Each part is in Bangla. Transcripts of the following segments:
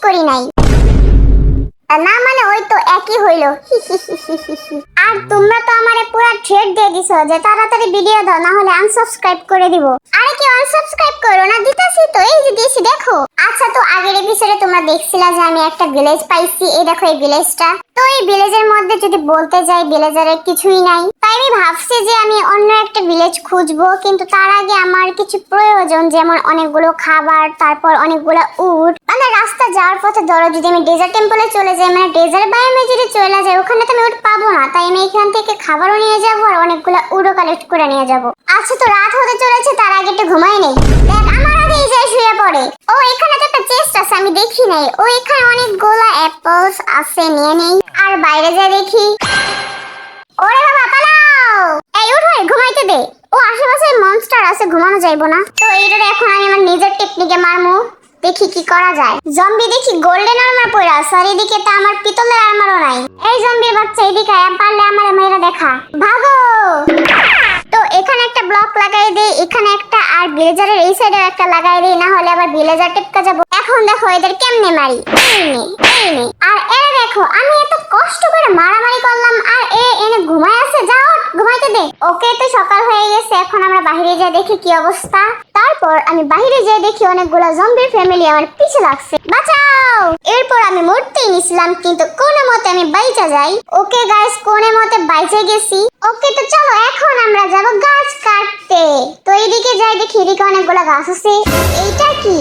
করি নাই। না মানে ওই তো একই হইলো। আর তোমরা তো আমারে পুরো থ্রেড দিয়ে দিছো যে তাড়াতাড়ি ভিডিও দাও, না হলে আনসাবস্ক্রাইব করে দিব। আরে কি আনসাবস্ক্রাইব করো না? দিতাছি তো, এই যে দিয়েছি দেখো। আচ্ছা, তো আগের এপিসোডে তোমরা দেখছিলা যে আমি একটা ভিলেজ পাইছি, এই দেখো এই ভিলেজটা। তো এই ভিলেজের মধ্যে যদি বলতে যাই ভিলেজারের কিছুই নাই, তাই আমি ভাবছি যে আমি অন্য একটা ভিলেজ খুঁজবো, কিন্তু তার আগে আমার কিছু প্রয়োজন, যেমন অনেকগুলো খাবার, তারপর অনেকগুলো উট। মানে রাস্তা যাওয়ার পথে ধরো যদি আমি ডেজার্ট টেম্পলে চলে যাই, মানে ডেজার্ট বায়োমে যদি চলে যাই, ওখানে তো আমি উট পাবো না, তাই আমি এখান থেকে খাবারও নিয়ে যাবো আর অনেকগুলো উটও কালেক্ট করে নিয়ে যাবো। আচ্ছা, তো রাত হতে চলেছে, তার আগে একটু ঘুমাই নেই। দেখ আমার আগে এই যায় শুয়ে পড়ে। ও এখানে তো একটা চেস্ট আছে, আমি দেখি নাই। ও এখানে অনেকগুলো অ্যাপলস আছে, নিয়ে নেই। আর বাইরে যা দেখি, ওরে বাবা পালাও! এই উঠ ভাই, ঘুমাইতে দে। ও আশেপাশে মনস্টার আছে, ঘুমানো যাইবো না। তো এইটারে এখন আমি আমার নিজের টেকনিকে মারমু, দেখি কি করা যায়। জম্বি দেখি গোল্ডেন আর্মার পরে আছে, আর এদিকে তো আমার পিতলের আর্মারও নাই। এই জম্বির বাচ্চা এদিকে আয়, পারলে আমার মেয়েরা দেখা, ভাগো। তো এখানে একটা ব্লক লাগাই দেই, এখানে একটা, আর ভিলেজারের এই সাইডে একটা লাগাই দেই, না হলে আবার ভিলেজার টেপকা যাবো। এখন দেখো এদের কেমনে মারি, এই নে এই নে। আর এরা দেখো আমি এত কষ্ট করে মারামারি করলাম, আর এনে ঘুমায় আছে। যাও ঘুমাইতে দে। ওকে, তো সকাল হয়ে গেছে, এখন আমরা বাইরে যাই দেখি কি অবস্থা। তারপর আমি বাইরে যাই দেখি অনেকগুলো জম্বির ফ্যামিলি আমার পিছে লাগছে, বাঁচাও। এরপর আমি মরতেই নিছিলাম, কিন্তু কোনো মতে আমি বাইচা যাই। ওকে গাইস, কোনো মতে বাইচে গেছি। ওকে, তো চলো এখন আমরা যাব গাছ কাটতে। তো এইদিকে যাই দেখি এদিকে অনেকগুলো গাছ আছে। এইটা কি?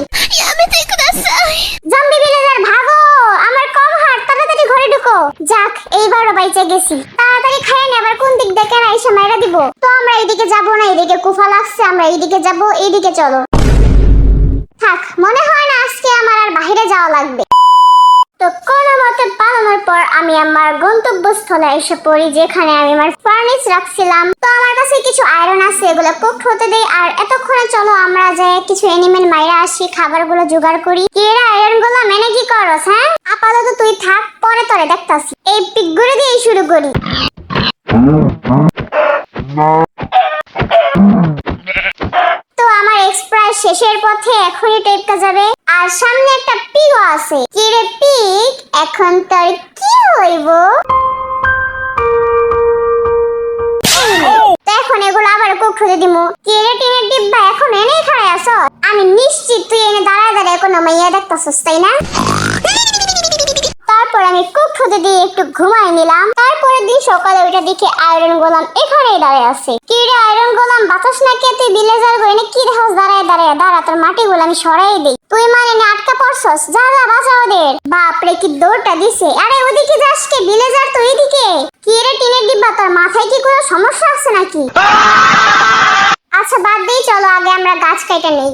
জম্বি ভিলেজার ভাগো, আমার কম হার্ট, তাড়াতাড়ি ঘরে ঢুকো। যাক, এইবারও বাইচে গেছি। তাড়াতাড়ি খাই না, আবার কোন দিক দেখে না এসে মেরা দিব। তো আমরা এইদিকে যাব না, এইদিকে কুফা লাগছে, আমরা এইদিকে যাব। এইদিকে চলো। থাক, মনে হয় না আজকে আমার আর বাইরে যাওয়া লাগবে। তো কোনো মতে পালানোর পর আমি আমার গন্তব্যস্থলে এসে পড়ি, যেখানে আমি আমার ফার্নেস রাখছিলাম। তো আমার কাছে কিছু আয়রন আছে, এগুলো কুক হতে দেই। আর এতক্ষণে চলো আমরা যাই কিছু এনিমেল মাইরা আসি, খাবারগুলো জোগাড় করি। এরা আয়রন গুলো মেনে কি করস? হ্যাঁ, আপাতত তুই থাক, পরে তোরে দেখতাছি। এই পিকগুলো দিয়ে শুরু করি। তো আমার এক্সপ্রাই শেষের পথে, এখনই টেপকা যাবে। আর সামনে একটা পিগও আছে। কি রে পিগ, এখন তোর কি হইব? তো এখন এগুলো আবার কুক হতে দিমু। কি রে টিনের ডিব্বা, এখন এনেই খাড়াই আছো? আমি নিশ্চিত তুই এনে দাঁড়ায় দাঁড়ায় কোনো মাইয়া দেখতাছিস, তাই না? তারপর আমি কুক হতে দিয়ে একটু ঘুমাই নিলাম। তারপরে দিন সকালে ওইটা দেখে আয়রন গোলাম এখানেই দাঁড়ায় আছে। কি রে আয়রন গোলাম, বাতাস না কে? তুই ভিলেজার গো, এনে কি দেখাস দাঁড়ায় দাঁড়ায়? দাঁড়া, তোর মাটিগুলো আমি সরাই দেই। তুই মানে এনে আটকা পড়ছস, যা যা বাঁচা ওদের। বাপরে কি দৌড়টা দিছে! আরে ওদিকে যাস কে? ভিলেজার তো এইদিকে। কি রে টিনের ডিব্বা, তোর মাথায় কি কোনো সমস্যা আছে নাকি? আচ্ছা বাদ দেই, চলো আগে আমরা গাছ কেটে নেই।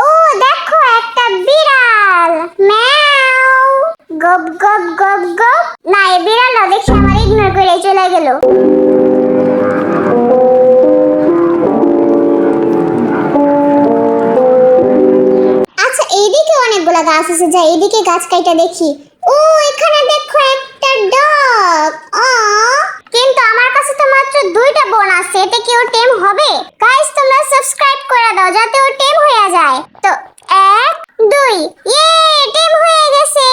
ও দেখো, একটা বিড়াল, ম্যাও। গপ গপ গপ গপ। না, এই বিড়ালটা দেখি আমার ইগনোর করে চলে গেল। আচ্ছা, এইদিকে অনেকগুলা গাছ আছে, যা এইদিকে গাছ কাইটা দেখি। ও এখানে দেখো একটা ডগ। কিন্তু আমার কাছে তো মাত্র 2টা বোন আছে, এতে কি ও টেম হবে? গাইস তোমরা সাবস্ক্রাইব করে দাও যাতে ও টেম হয়ে যায়। তো 1 2, ইয়ে টেম হয়ে গেছে।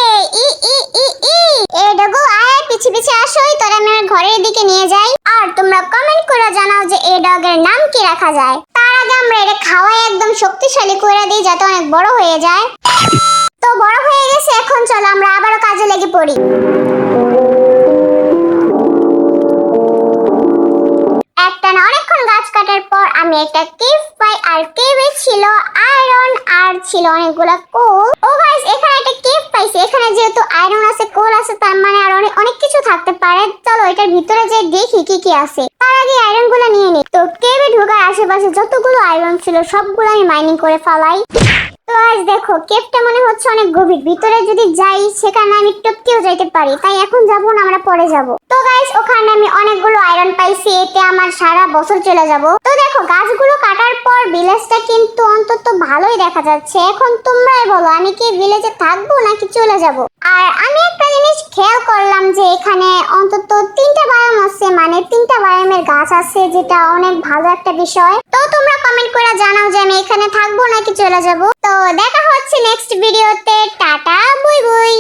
ই ই ই ই এ ডগো আয়, পিছে পিছে আসো, তোরা আমি ঘরের দিকে নিয়ে যাই। আর তোমরা কমেন্ট করে জানাও যে এই ডগের নাম কি রাখা যায়। তার আগে আমরা এটা খাওয়াই একদম শক্তিশালী করে দিই, যাতে অনেক বড় হয়ে যায়। তো বড় হয়ে গেছে, এখন চলো আমরা আবারও কাজে লেগে পড়ি। একটা না অনেকক্ষণ গাছ কাটার পর আমি একটা কেভ পাই, আর কেভে ছিল আয়রন আর ছিল অনেকগুলো কোল। ও গাইস, এখানে একটা কেভ পাইছি। এখানে যেহেতু আয়রন আছে, কোল আছে, তার মানে আর অনেক কিছু থাকতে পারে। চলো এটার ভিতরে যে দেখি কি কি আছে। তার আগে আয়রন গুলো নিয়ে নিই। তো কেভে ঢোকার আশেপাশে যতগুলো আয়রন ছিল সবগুলো আমি মাইনিং করে ফেলাই। তো আজ দেখো কেভটা মনে হচ্ছে অনেক গভীর, ভিতরে যদি যাই সেখানে আমি টপকেও যাইতে পারি, তাই এখন যাবো না, আমরা পরে যাব। তো গাইস, ওখানে আমি অনেকগুলো আয়রন পাইছি, এতে আমার সারা বছর চলে যাব। তো দেখো গাছগুলো কাটার পর ভিলেজটা কিন্তু অন্তত ভালোই দেখা যাচ্ছে। এখন তোমরাই বলো, আমি কি ভিলেজে থাকবো নাকি চলে যাব? আর আমি একটা জিনিস খেয়াল করলাম যে এখানে অন্তত 3টা বায়োম আছে, মানে 3টা বায়োমের গাছ আছে, যেটা অনেক ভালো একটা বিষয়। তো তোমরা কমেন্ট করে জানাও যে আমি এখানে থাকবো নাকি চলে যাব। তো দেখা হচ্ছে নেক্সট ভিডিওতে। টাটা, বুই বুই।